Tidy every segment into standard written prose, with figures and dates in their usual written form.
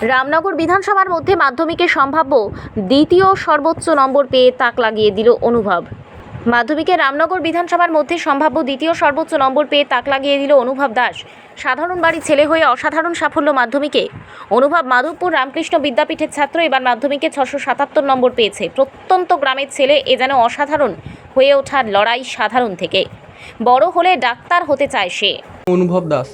রামনগর বিধানসভার মধ্যে মাধ্যমিকে সম্ভাব্য দ্বিতীয় সর্বোচ্চ নম্বর পেয়ে তাক লাগিয়ে দিল অনুভব। মাধ্যমিকে রামনগর বিধানসভার মধ্যে সম্ভাব্য দ্বিতীয় সর্বোচ্চ নম্বর পেয়ে তাক লাগিয়ে দিল অনুভব দাস। সাধারণ বাড়ির ছেলে হয়ে অসাধারণ সাফল্য মাধ্যমিকে। অনুভব মাধবপুর রামকৃষ্ণ বিদ্যাপীঠের ছাত্র, এবার মাধ্যমিকে 677 নম্বর পেয়েছে। প্রত্যন্ত গ্রামের ছেলে, এ যেন অসাধারণ হয়ে ওঠার লড়াই সাধারণ থেকে। বড় হলে ডাক্তার হতে চায় সে। অনুভব দাস।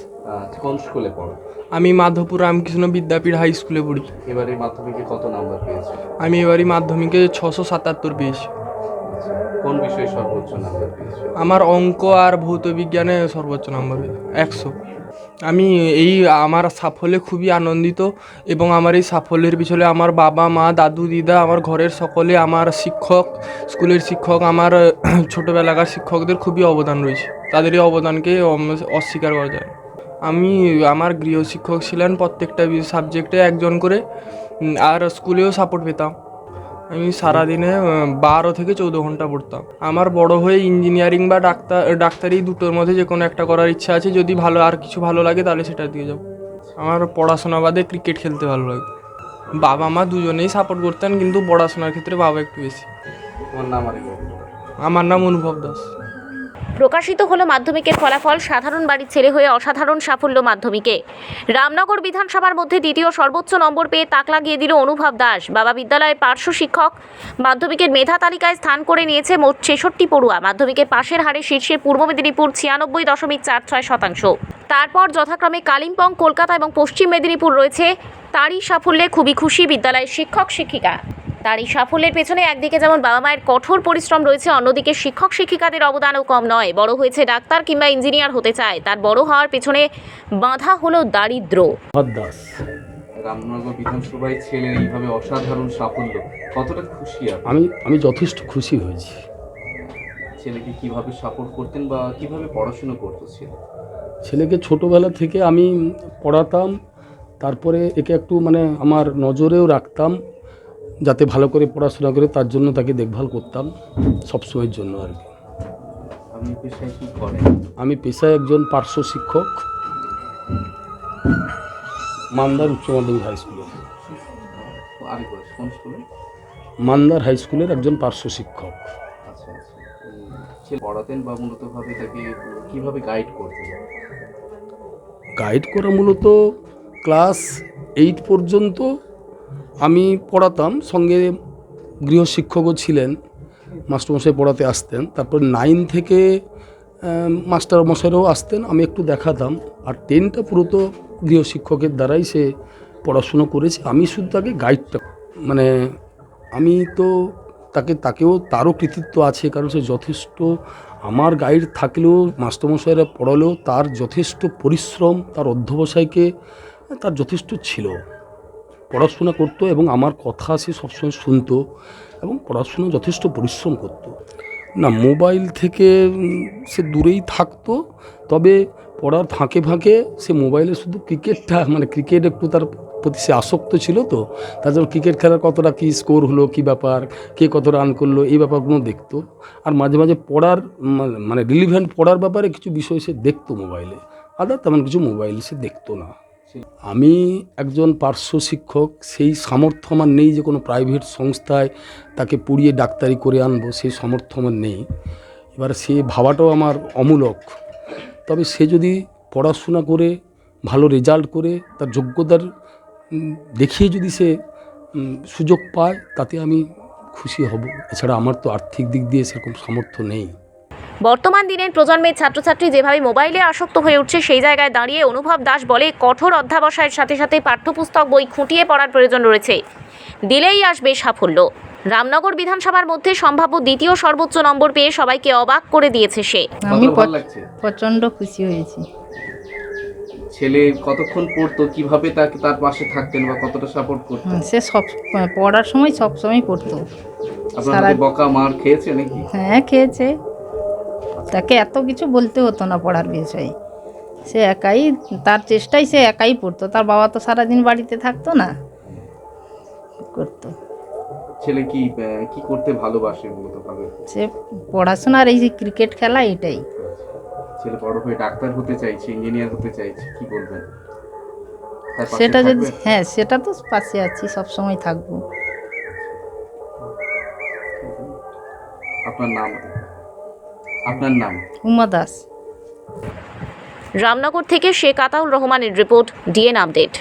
কোন স্কুলে পড়ো? আমি মাধবপুর রামকৃষ্ণ বিদ্যাপীঠ হাই স্কুলে পড়ি। এবারে মাধ্যমিকে কত নাম্বার পেয়েছো? আমি এবারই মাধ্যমিকে 677 পেয়েছি। কোন বিষয়ে সর্বোচ্চ নাম্বার পেয়েছো? আমার অঙ্ক আর ভৌত বিজ্ঞানে সর্বোচ্চ নম্বর 100। আমি আমার সাফল্যে খুবই আনন্দিত এবং আমার এই সাফল্যের পিছনে আমার বাবা মা দাদু দিদা আমার ঘরের সকলে, আমার শিক্ষক, স্কুলের শিক্ষক, আমার ছোটোবেলাকার শিক্ষকদের খুবই অবদান রয়েছে। তাদের এই অবদানকে অস্বীকার করা যায়। আমার গৃহশিক্ষক ছিলেন প্রত্যেকটা সাবজেক্টে একজন করে, আর স্কুলেও সাপোর্ট পেতাম। আমি সারাদিনে 12 থেকে 14 ঘন্টা পড়তাম। আমার বড় হয়ে ইঞ্জিনিয়ারিং বা ডাক্তারি দুটোর মধ্যে যে কোনো একটা করার ইচ্ছা আছে। যদি আর কিছু ভালো লাগে তাহলে সেটা দিয়ে যাব। আমার পড়াশোনা বাদে ক্রিকেট খেলতে ভালো লাগে। বাবা মা দুজনেই সাপোর্ট করতেন, কিন্তু পড়াশোনার ক্ষেত্রে বাবা একটু বেশি। আমার নাম অনুভব দাস। প্রকাশিত হলো মাধ্যমিকের ফলাফল। সাধারণ বাড়ির ছেলে হয়ে অসাধারণ সাফল্য মাধ্যমিকে। রামনগর বিধানসভার মধ্যে দ্বিতীয় সর্বোচ্চ নম্বর পেয়ে তাক লাগিয়ে দিল অনুভব দাস। বাবা বিদ্যালয়ের পার্শ্ব শিক্ষক। মাধ্যমিকের মেধা তালিকায় স্থান করে নিয়েছে মোট 66 পড়ুয়া। মাধ্যমিকের পাশের হারে শীর্ষে পূর্ব মেদিনীপুর 96.46%। তারপর যথাক্রমে কালিম্পং, কলকাতা এবং পশ্চিম মেদিনীপুর রয়েছে। তারই সাফল্যে খুবই খুশি বিদ্যালয়ের শিক্ষক শিক্ষিকা। তার এই সাফল্যের পেছনে একদিকে যেমন বাবা মায়ের কঠোর পরিশ্রম রয়েছে, অন্যদিকে শিক্ষক শিক্ষিকাদের অবদানও কম নয়। বড় হয়েছে ডাক্তার কিংবা ইঞ্জিনিয়ার হতে চায়। তার বড় হওয়ার পেছনে বাধা হলো দারিদ্র। দাস। রামনগর বিধানসভায় ছেলের এইভাবে অসাধারণ সাফল্য, কতটা খুশি আপনি? আমি যথেষ্ট খুশি হয়েছি। ছেলেকে কিভাবে সাপোর্ট করতেন বা কিভাবে পড়াশোনা করতো ছেলে? ছেলেকে ছোটোবেলা থেকে আমি পড়াতাম, তারপরে একে একটু আমার নজরেও রাখতাম যাতে ভালো করে পড়াশোনা করে, তার জন্য তাকে দেখভাল করতাম সবসময়ের জন্য আর কি। আপনি পেশায় কী করেন? আমি পেশায় একজন পার্শ্ব শিক্ষক, মান্দার উচ্চ মাধ্যমিক হাই স্কুলের। কোন স্কুলে? মান্দার হাই স্কুলের একজন পার্শ্ব শিক্ষক। আচ্ছা আচ্ছা। ছেলে পড়াতেন বা মূলতভাবে তাকে কীভাবে গাইড করতেন? গাইড করা মূলত ক্লাস 8 পর্যন্ত আমি পড়াতাম, সঙ্গে গৃহশিক্ষকও ছিলেন, মাস্টারমশাই পড়াতে আসতেন। তারপর 9 থেকে মাস্টারমশাইরাও আসতেন, আমি একটু দেখাতাম। আর 10টা পুরো তো গৃহশিক্ষকের দ্বারাই সে পড়াশুনো করেছে। আমি শুধু তাকে গাইডটা আমি তো তাকেও তারও কৃতিত্ব আছে, কারণ সে যথেষ্ট, আমার গাইড থাকলেও মাস্টারমশাইরা পড়ালেও তার যথেষ্ট পরিশ্রম, তার অধ্যবসায়কে তার যথেষ্ট ছিল। পড়াশোনা করতো এবং আমার কথা সে সবসময় শুনতো এবং পড়াশোনা যথেষ্ট পরিশ্রম করতো। না, মোবাইল থেকে সে দূরেই থাকতো, তবে পড়ার ফাঁকে ফাঁকে সে মোবাইলে শুধু ক্রিকেটটা, ক্রিকেট একটু তার প্রতি সে আসক্ত ছিল, তো তার জন্য ক্রিকেট খেলার কতটা কী স্কোর হলো, কী ব্যাপার, কে কত রান করলো, এই ব্যাপারগুলো দেখতো। আর মাঝে মাঝে পড়ার রিলিভেন্ট পড়ার ব্যাপারে কিছু বিষয় সে দেখতো মোবাইলে, আদার তেমন কিছু মোবাইল সে দেখতো না। আমি একজন পার্শ্ব শিক্ষক, সেই সামর্থ্য আমার নেই যে কোনো প্রাইভেট সংস্থায় তাকে পড়িয়ে ডাক্তারি করে আনবো, সেই সামর্থ্য আমার নেই। এবার সে ভাবাটাও আমার অমূলক। তবে সে যদি পড়াশোনা করে ভালো রেজাল্ট করে তার যোগ্যতার দেখিয়ে যদি সে সুযোগ পায়, তাতে আমি খুশি হব। এছাড়া আমার তো আর্থিক দিক দিয়ে সেরকম সামর্থ্য নেই। বর্তমান দিনের প্রজন্মের ছাত্রছাত্রী যেভাবে মোবাইলে আসক্ত হয়ে উঠছে, সেই জায়গায় দাঁড়িয়ে অনুভব দাস বলে, কঠোর অধ্যাবসায়ের সাথে সাথে পাঠ্যপুস্তক বই খুঁটিয়ে পড়ার প্রয়োজন রয়েছে। দিলেই আসবে সাফল্য। রামনগর বিধানসভার মধ্যে সম্ভাব্য দ্বিতীয় সর্বোচ্চ নম্বর পেয়ে সবাইকে অবাক করে দিয়েছে সে। আমি ভালো লাগছে? প্রচণ্ড খুশি হয়েছি। ছেলে কতক্ষণ পড়তো, কিভাবে তার পাশে থাকতেন বা কতটা সাপোর্ট করতেন? সে সব পড়ার সময় সব সময় পড়তো। আপনাদের বকা মার খেয়েছে নাকি? হ্যাঁ, খেয়েছে। তাকে এত কিছু বলতে হতো না পড়ার বিষয়ে। সে একাই, তার চেষ্টায় সে একাই পড়তো। তার বাবা তো সারাদিন বাড়িতে থাকতো না, করতো। ছেলে কি করতে ভালোবাসে মূলত ভাবে? সে পড়াশোনার এই যে ক্রিকেট খেলা, এটাই। ছেলে বড় হয়ে ডাক্তার হতে চাইছে, ইঞ্জিনিয়ার হতে চাইছে, কি বলবেন? তার পাশে সেটা যদি থাকবেন? হ্যাঁ সেটা তো পাশে আছি, সব সময় থাকবো। আপনার নাম? আপনার নাম? উমা দাস। রামনগর থেকে শেখ আতাউর রহমানের রিপোর্ট, ডিএন আপডেট।